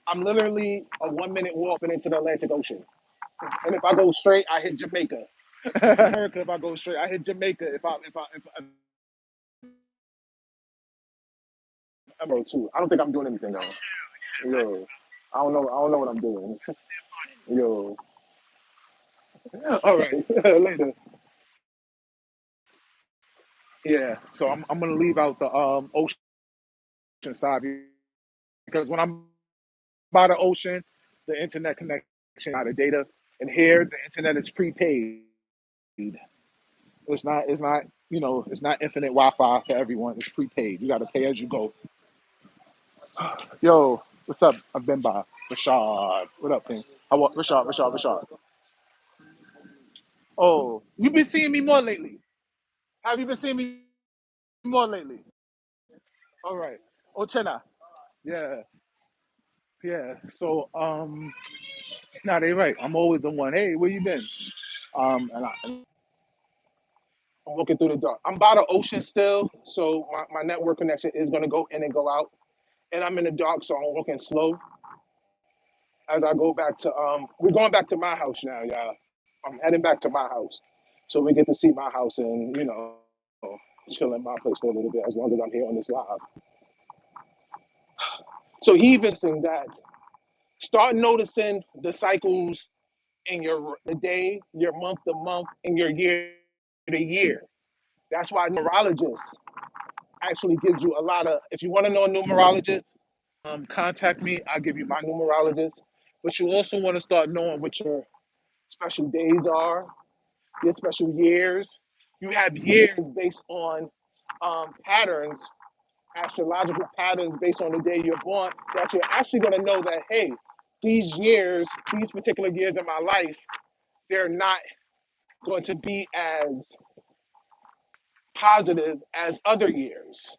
I'm literally a 1 minute walk into the Atlantic Ocean. And if I go straight, I hit Jamaica. America, if I go straight, I hit Jamaica. If I'm road too. I don't think I'm doing anything though. Yo, I don't know. I don't know what I'm doing. Yo, all right, later. Yeah. So I'm gonna leave out the ocean side because when I'm by the ocean, the internet connection, not the data, and here the internet is prepaid. It's not infinite Wi-Fi for everyone. It's prepaid. You got to pay as you go. Yo, what's up? I've been by Rashad. What up, King? Rashad. Oh, you've been seeing me more lately. Have you been seeing me more lately? All right. Ochena. Yeah, yeah. So, nah, they right. I'm always the one. Hey, where you been? I'm looking through the dark. I'm by the ocean still, so my network connection is gonna go in and go out. And I'm in the dark, so I'm walking slow as I go back to we're going back to my house now, y'all. I'm heading back to my house. So we get to see my house and, chill in my place for a little bit as long as I'm here on this live. So he even saying that start noticing the cycles in your the day, your month to month, and your year the year. That's why numerologists actually gives you a lot of. If you want to know a numerologist, contact me. I'll give you my numerologist. But you also want to start knowing what your special days are, your special years. You have years based on patterns, astrological patterns based on the day you're born, that you're actually going to know that, hey, these years, these particular years in my life, they're not going to be as positive as other years.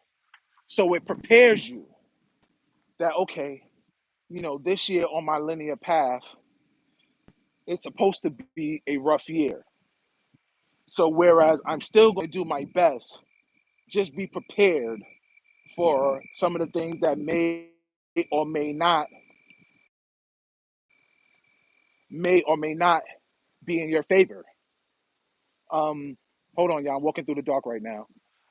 So it prepares you that, okay, this year on my linear path, it's supposed to be a rough year. So whereas I'm still going to do my best, just be prepared for some of the things that may or may not be in your favor. Um, Hold on, y'all. I'm walking through the dark right now.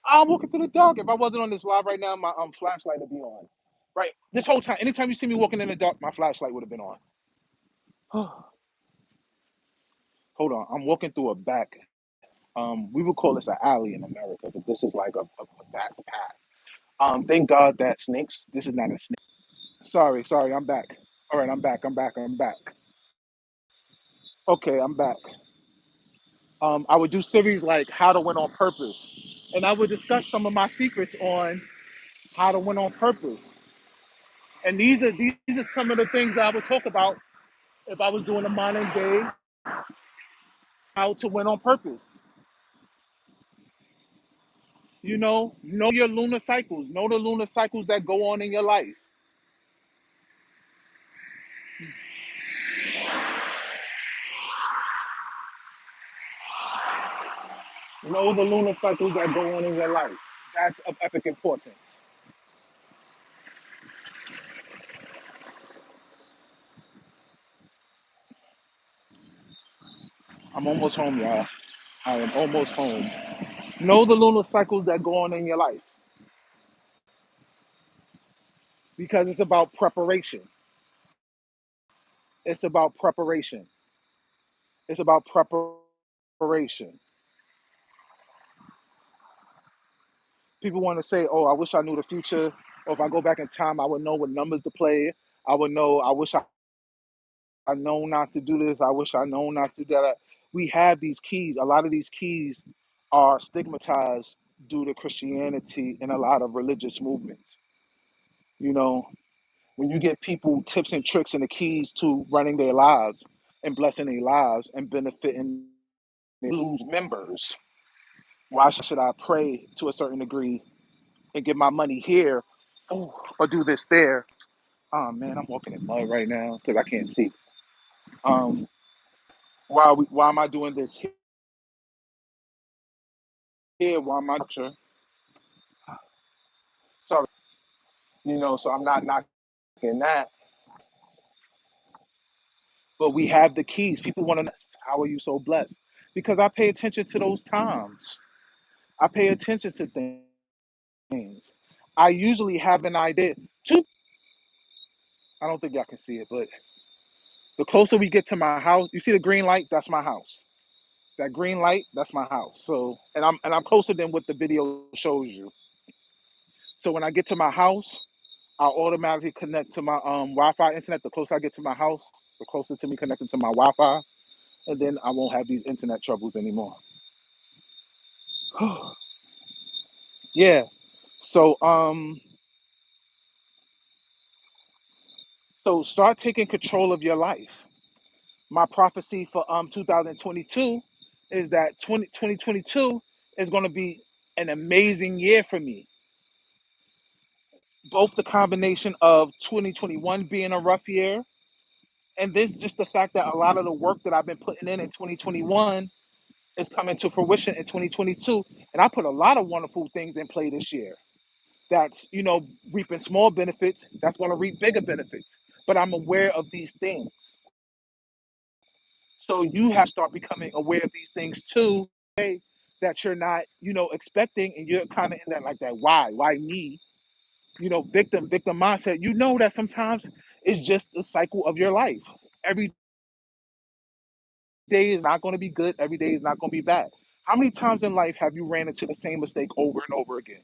I'm walking through the dark. If I wasn't on this live right now, my flashlight would be on. Right, this whole time, anytime you see me walking in the dark, my flashlight would have been on. Hold on, I'm walking through a back. We would call this an alley in America, but this is like a back path. Thank God that snakes. This is not a snake. Sorry, I'm back. All right, I'm back. Okay, I'm back. I would do series like how to win on purpose, and I would discuss some of my secrets on how to win on purpose. And these are some of the things that I would talk about if I was doing a modern day how to win on purpose. Know your lunar cycles. Know the lunar cycles that go on in your life. Know the lunar cycles that go on in your life. That's of epic importance. I'm almost home, y'all. I am almost home. Know the lunar cycles that go on in your life because it's about preparation. It's about preparation. It's about preparation. People want to say, "Oh, I wish I knew the future." Or if I go back in time, I would know what numbers to play. I would know. I wish I know not to do this. I wish I know not to do that. We have these keys. A lot of these keys are stigmatized due to Christianity and a lot of religious movements. You know, when you give people tips and tricks and the keys to running their lives and blessing their lives and benefiting their lose members, why should I pray to a certain degree and give my money here, or do this there? Oh man, I'm walking in mud right now because I can't see. Um, why am I doing this here? Why am I sure? Sorry, so I'm not knocking that, but we have the keys. People want to know how are you so blessed? Because I pay attention to those times. I pay attention to things. I usually have an idea. Two, I don't think y'all can see it, but the closer we get to my house, you see the green light? That's my house. That green light, that's my house. So, and I'm closer than what the video shows you. So when I get to my house, I'll automatically connect to my Wi-Fi internet. The closer I get to my house, the closer to me connecting to my Wi-Fi, and then I won't have these internet troubles anymore. Yeah. So so start taking control of your life. My prophecy for 2022 is that 2022 is going to be an amazing year for me. Both the combination of 2021 being a rough year, and this just the fact that a lot of the work that I've been putting in 2021 is coming to fruition in 2022. And I put a lot of wonderful things in play this year. That's reaping small benefits. That's going to reap bigger benefits. But I'm aware of these things. So you have to start becoming aware of these things too. That you're not, expecting, and you're kind of in that like that why me, victim mindset. You know that sometimes it's just the cycle of your life. Every day is not going to be good. Every day is not going to be bad. How many times in life have you ran into the same mistake over and over again?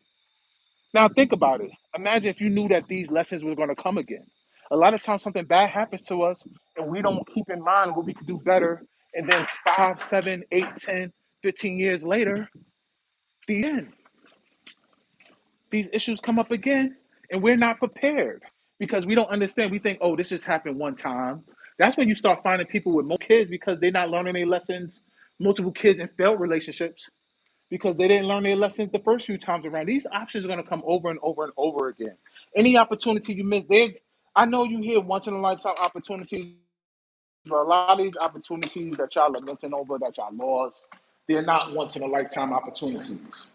Now think about it. Imagine if you knew that these lessons were going to come again. A lot of times something bad happens to us and we don't keep in mind what we could do better. And then 5, 7, 8, 10, 15 years later, the end. These issues come up again and we're not prepared because we don't understand. We think, oh, this just happened one time. That's when you start finding people with more kids because they're not learning their lessons, multiple kids in failed relationships because they didn't learn their lessons the first few times around. These options are going to come over and over and over again. Any opportunity you miss, I know you hear once in a lifetime opportunities, but a lot of these opportunities that y'all lamenting over that y'all lost, they're not once in a lifetime opportunities.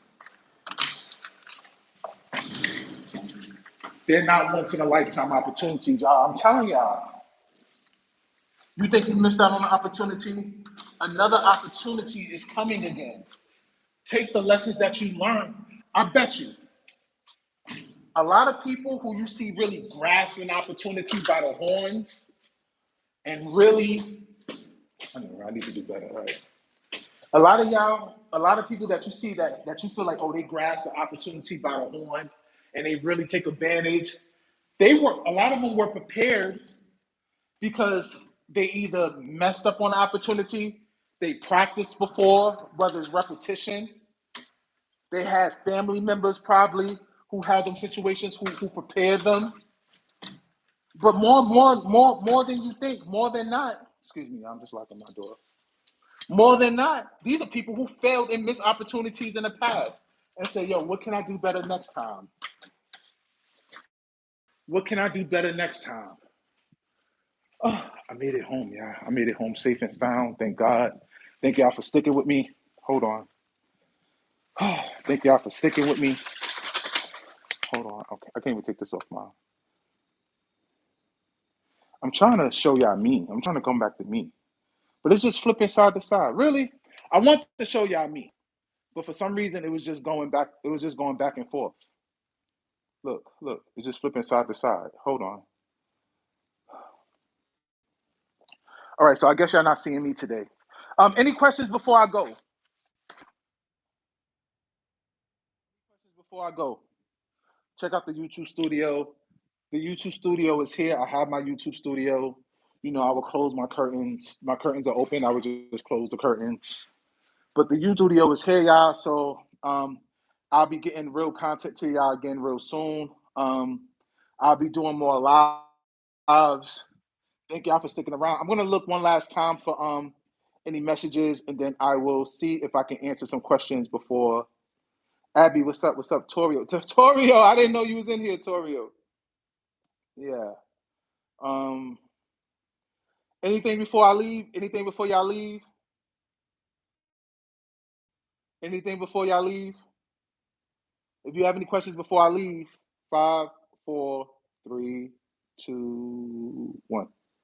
They're not once in a lifetime opportunities, y'all. I'm telling y'all. You think you missed out on an opportunity? Another opportunity is coming again. Take the lessons that you learned. I bet you a lot of people who you see really grasping opportunity by the horns and really, I need to do better, right? A lot of y'all, a lot of people that you see that you feel like, oh, they grasp the opportunity by the horn and they really take advantage. A lot of them were prepared because they either messed up on the opportunity, they practiced before, whether it's repetition, they had family members probably who had them situations who prepared them. But more than you think, more than not, excuse me, I'm just locking my door. More than not, these are people who failed and missed opportunities in the past and say, yo, what can I do better next time? What can I do better next time? Oh, I made it home, yeah. I made it home safe and sound. Thank God. Thank y'all for sticking with me. Hold on. Oh, thank y'all for sticking with me. Hold on. Okay, I can't even take this off my. I'm trying to show y'all me. I'm trying to come back to me. But it's just flipping side to side. Really? I want to show y'all me. But for some reason it was just going back, and forth. Look, it's just flipping side to side. Hold on. All right, so I guess y'all not seeing me today. Any questions before I go? Before I go, check out the YouTube studio. The YouTube studio is here. I have my YouTube studio. You know, I will close my curtains. My curtains are open. I would just close the curtains. But the YouTube studio is here, y'all. So I'll be getting real content to y'all again real soon. I'll be doing more lives. Thank y'all for sticking around. I'm gonna look one last time for any messages, and then I will see if I can answer some questions before. Abby, what's up? What's up, Torio? Torio, I didn't know you was in here, Torio. Yeah. Um. Anything before I leave? Anything before y'all leave? Anything before y'all leave? If you have any questions before I leave, 5, 4, 3, 2, 1.